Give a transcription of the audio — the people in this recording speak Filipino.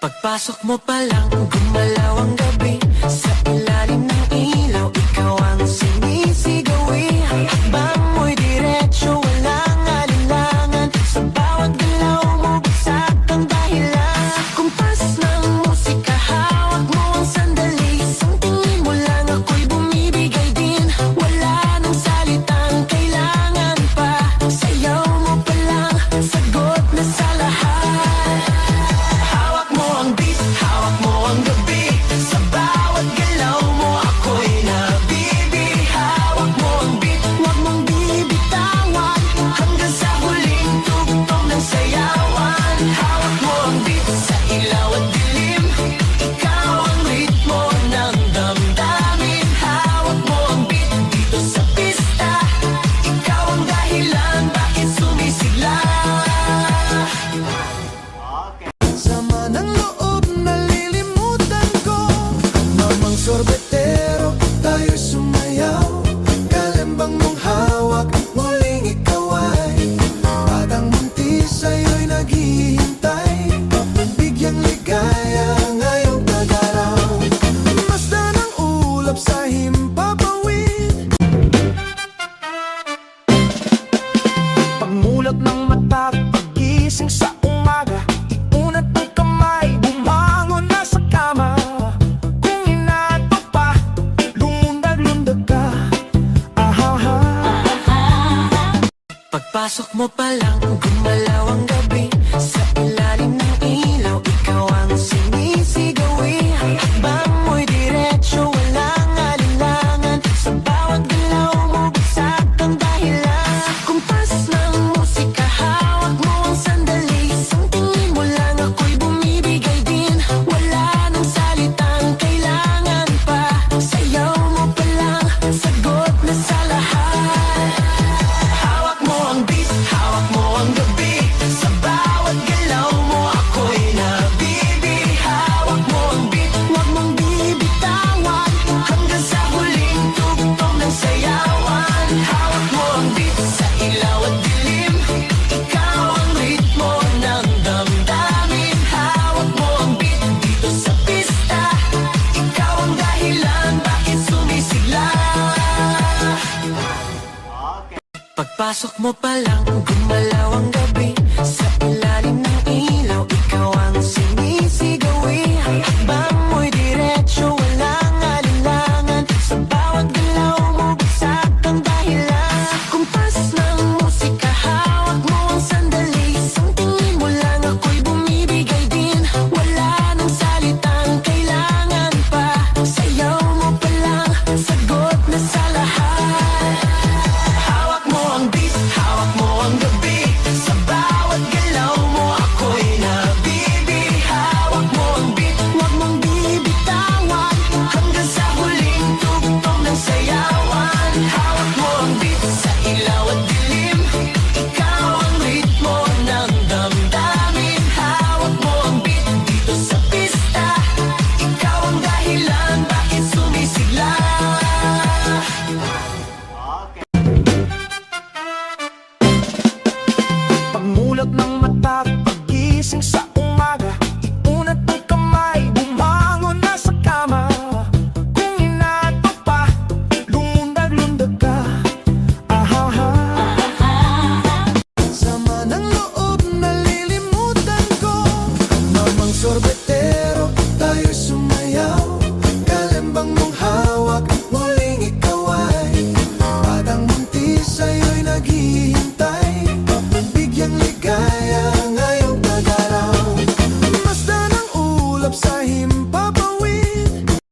Pagpasok mo pa lang, gumalaw ang gabi. Sa ilalim ng ilaw, ikaw ang sinisigawi. Hakbang mo'y diretso, walang alinlangan. Sa bawat galaw mo, bagsak ang dahilan. Sa kumpas ng musika, hawak mo ang sandali. Isang tingin mo lang, ako'y bumibigay din. Wala nang salitang kailangan pa. Sayaw mo pa lang, sagot na sa lahat. Hawak mo ang beat, hawak mo ang gabi. Sa bawat galaw mo, ako'y nabibi. Hawak mo ang beat, huwag mong bibitawan. Hanggang sa huling tugtog ng sayawan. Hawak mo ang beat, sa ilaw at dilim. Ikaw ang ritmo ng damdamin. Hawak mo ang beat, dito sa pista. Ikaw ang dahilan, bakit sumisigla. Sama ng loob, nalilimutan ko. Mamang sorbetero, tayo'y sumayaw. Kalembang mong hawak, muling ikaw ay batang buntis, sa'yo'y naghihintay. Bigyang ligaya ngayong pag-araw. Masdan ang ulap sa himpapawid. Pagmulat ng mata, pagising sa umaga, iunat ng kamay, bumangon na sa kama. Kung inaantok pa, lumundag-lundag ka. Ahaha. Pagpasok mo pa lang, gumalaw ang gabi. Sa ilalim ng ilaw, ikaw ang sinisigawi. Hakbang mo'y diretso, walang alinlangan. Sa bawat galaw mo, bagsak ang dahilan. Sa kumpas ng musika, hawak mo ang sandali. Isang tingin mo lang, ako'y bumibigay din. Wala nang salitang kailangan pa. Sayaw mo pa lang, sagot na sa lahat. Hawak mo ang beat, hawak mo ang gabi. Sa bawat galaw mo, ako'y nabibi. Hawak mo ang beat, huwag mong bibitawan. Hanggang sa huling tugtog ng sayawan. Hawak mo ang beat, sa ilaw at dilim. Ikaw ang ritmo ng damdamin. Hawak mo ang beat, dito sa pista. Ikaw ang dahilan, bakit sumisigla. Pagpasok mo pa lang, gumalaw ang gabi. Sa ilalim ng ilaw, ikaw ang sinisigawi. Hakbang mo'y diretso, walang alinlangan. Sa bawat galaw mo, bagsak ang dahilan. Sa kumpas ng musika, hawak mo ang sandali. Isang tingin mo lang, ako'y bumibigay din. Wala nang salitang kailangan pa. Sayaw mo pa lang, sagot na sa lahat. Hawak mo ang beat, hawak mo ang gabi. Sa bawat galaw mo, ako'y nabibi. Hawak mo ang beat, huwag mong bibitawan. Hanggang sa huling tugtog ng sayawan. Hawak mo ang beat, sa ilaw at dilim. Ikaw ang ritmo ng damdamin. Hawak mo ang beat, dito sa pista. Ikaw ang dahilan, bakit sumisigla. Pagmulat ng mata, pagising sa umaga, iunat ng kamay, bumangon na sa kama. Kung inaantok pa, lumundag-lundag ka. Ahaha. Sama ng loob, nalilimutan ko. Mamang sorbetero,